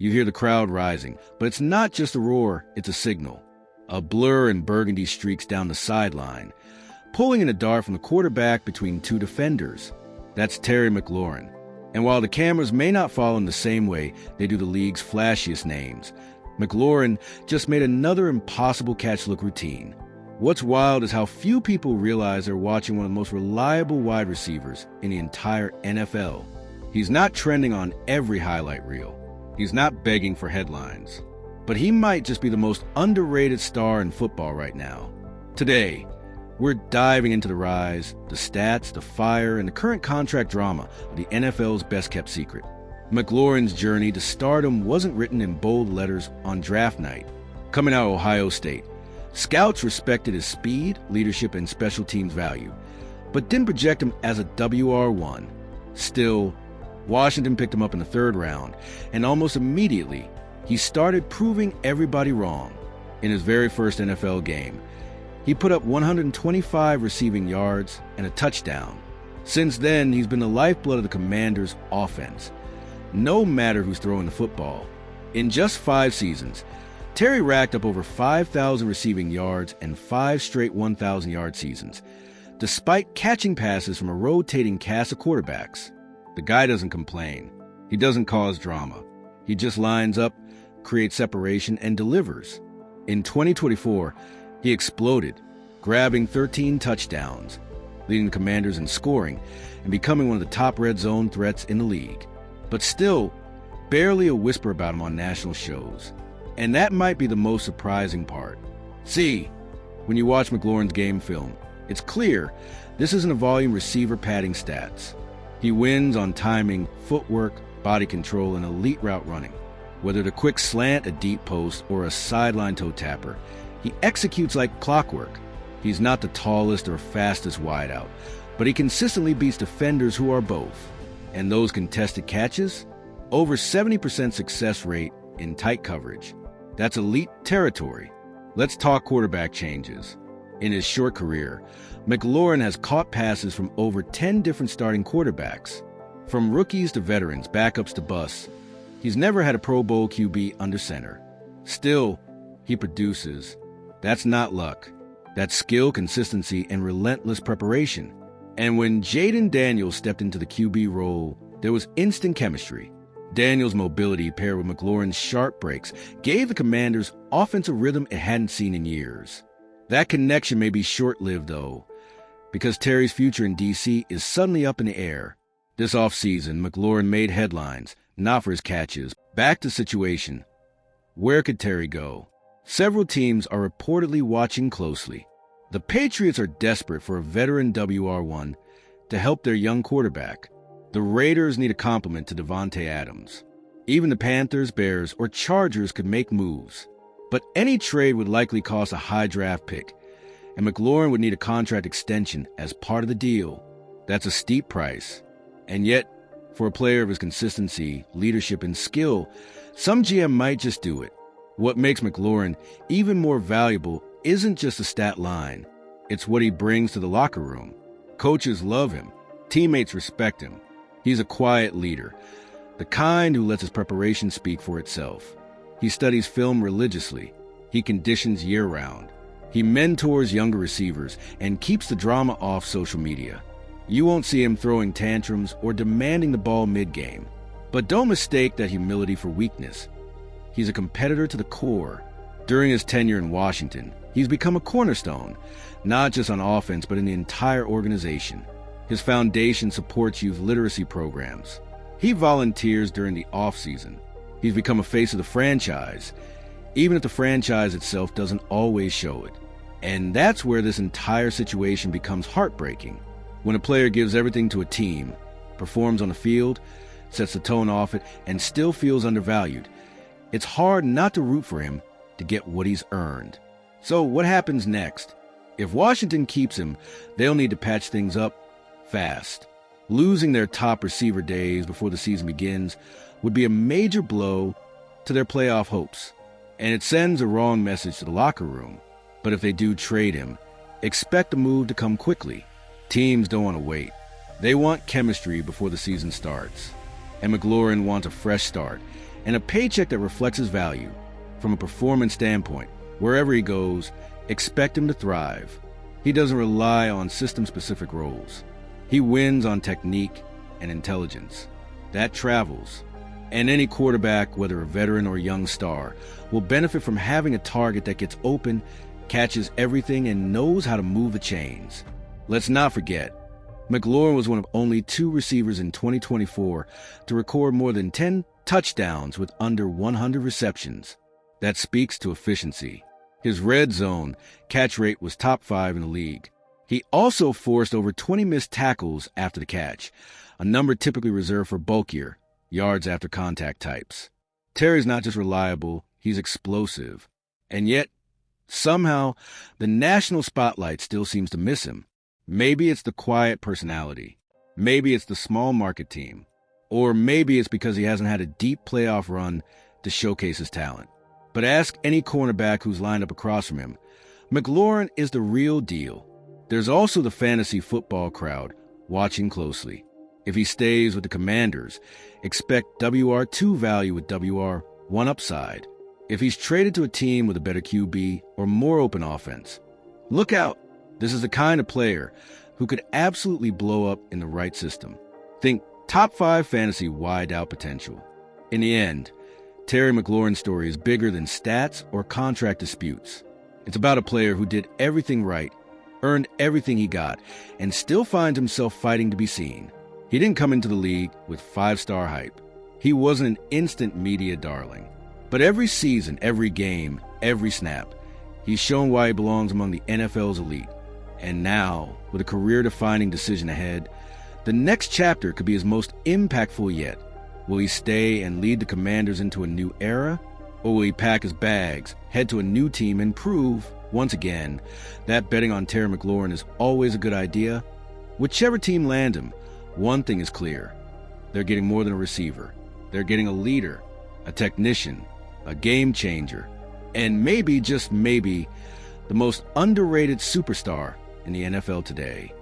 You hear the crowd rising, but it's not just a roar, it's a signal. A blur in burgundy streaks down the sideline, pulling in a dart from the quarterback between two defenders. That's Terry McLaurin. And while the cameras may not follow in the same way they do the league's flashiest names, McLaurin just made another impossible catch look routine. What's wild is how few people realize they're watching one of the most reliable wide receivers in the entire NFL. He's not trending on every highlight reel. He's not begging for headlines. But he might just be the most underrated star in football right now. Today, we're diving into the rise, the stats, the fire, and the current contract drama of the NFL's best-kept secret. McLaurin's journey to stardom wasn't written in bold letters on draft night. Coming out of Ohio State, scouts respected his speed, leadership, and special teams value, but didn't project him as a WR1. Still, Washington picked him up in the third round, and almost immediately, he started proving everybody wrong. In his very first NFL game, he put up 125 receiving yards and a touchdown. Since then, he's been the lifeblood of the Commanders' offense, no matter who's throwing the football. In just 5 seasons, Terry racked up over 5,000 receiving yards and 5 straight 1,000-yard seasons, despite catching passes from a rotating cast of quarterbacks. The guy doesn't complain. He doesn't cause drama. He just lines up, creates separation, and delivers. In 2024, he exploded, grabbing 13 touchdowns, leading the Commanders in scoring and becoming one of the top red zone threats in the league. But still, barely a whisper about him on national shows. And that might be the most surprising part. See, when you watch McLaurin's game film, it's clear this isn't a volume receiver padding stats. He wins on timing, footwork, body control, and elite route running. Whether the quick slant, a deep post, or a sideline toe tapper, he executes like clockwork. He's not the tallest or fastest wideout, but he consistently beats defenders who are both. And those contested catches? Over 70% success rate in tight coverage. That's elite territory. Let's talk quarterback changes. In his short career, McLaurin has caught passes from over 10 different starting quarterbacks. From rookies to veterans, backups to busts, he's never had a Pro Bowl QB under center. Still, he produces. That's not luck. That's skill, consistency, and relentless preparation. And when Jayden Daniels stepped into the QB role, there was instant chemistry. Daniels' mobility paired with McLaurin's sharp breaks gave the Commanders offensive rhythm it hadn't seen in years. That connection may be short-lived, though, because Terry's future in D.C. is suddenly up in the air. This offseason, McLaurin made headlines, not for his catches. Back to situation. Where could Terry go? Several teams are reportedly watching closely. The Patriots are desperate for a veteran WR1 to help their young quarterback. The Raiders need a complement to Davante Adams. Even the Panthers, Bears, or Chargers could make moves. But any trade would likely cost a high draft pick, and McLaurin would need a contract extension as part of the deal. That's a steep price. And yet, for a player of his consistency, leadership, and skill, some GM might just do it. What makes McLaurin even more valuable isn't just a stat line. It's what he brings to the locker room. Coaches love him. Teammates respect him. He's a quiet leader, the kind who lets his preparation speak for itself. He studies film religiously. He conditions year-round. He mentors younger receivers and keeps the drama off social media. You won't see him throwing tantrums or demanding the ball mid-game. But don't mistake that humility for weakness. He's a competitor to the core. During his tenure in Washington, he's become a cornerstone, not just on offense, but in the entire organization. His foundation supports youth literacy programs. He volunteers during the off-season. He's become a face of the franchise, even if the franchise itself doesn't always show it. And that's where this entire situation becomes heartbreaking. When a player gives everything to a team, performs on the field, sets the tone off it, and still feels undervalued, it's hard not to root for him to get what he's earned. So what happens next? If Washington keeps him, they'll need to patch things up fast. Losing their top receiver days before the season begins would be a major blow to their playoff hopes, and it sends a wrong message to the locker room. But if they do trade him, expect the move to come quickly. Teams don't want to wait. They want chemistry before the season starts. And McLaurin wants a fresh start, and a paycheck that reflects his value. From a performance standpoint, wherever he goes, expect him to thrive. He doesn't rely on system-specific roles. He wins on technique and intelligence. That travels. And any quarterback, whether a veteran or a young star, will benefit from having a target that gets open, catches everything, and knows how to move the chains. Let's not forget, McLaurin was one of only 2 receivers in 2024 to record more than 10 touchdowns with under 100 receptions. That speaks to efficiency. His red zone catch rate was top 5 in the league. He also forced over 20 missed tackles after the catch, a number typically reserved for bulkier, yards after contact types. Terry's not just reliable, he's explosive. And yet, somehow, the national spotlight still seems to miss him. Maybe it's the quiet personality. Maybe it's the small market team. Or maybe it's because he hasn't had a deep playoff run to showcase his talent. But ask any cornerback who's lined up across from him. McLaurin is the real deal. There's also the fantasy football crowd watching closely. If he stays with the Commanders, expect WR2 value with WR1 upside. If he's traded to a team with a better QB or more open offense, look out. This is the kind of player who could absolutely blow up in the right system. Think top 5 fantasy wide-out potential. In the end, Terry McLaurin's story is bigger than stats or contract disputes. It's about a player who did everything right, earned everything he got, and still finds himself fighting to be seen. He didn't come into the league with 5-star hype. He wasn't an instant media darling. But every season, every game, every snap, he's shown why he belongs among the NFL's elite. And now, with a career-defining decision ahead, the next chapter could be his most impactful yet. Will he stay and lead the Commanders into a new era? Or will he pack his bags, head to a new team, and prove, once again, that betting on Terry McLaurin is always a good idea? Whichever team land him, one thing is clear. They're getting more than a receiver. They're getting a leader, a technician, a game changer, and maybe, just maybe, the most underrated superstar in the NFL today.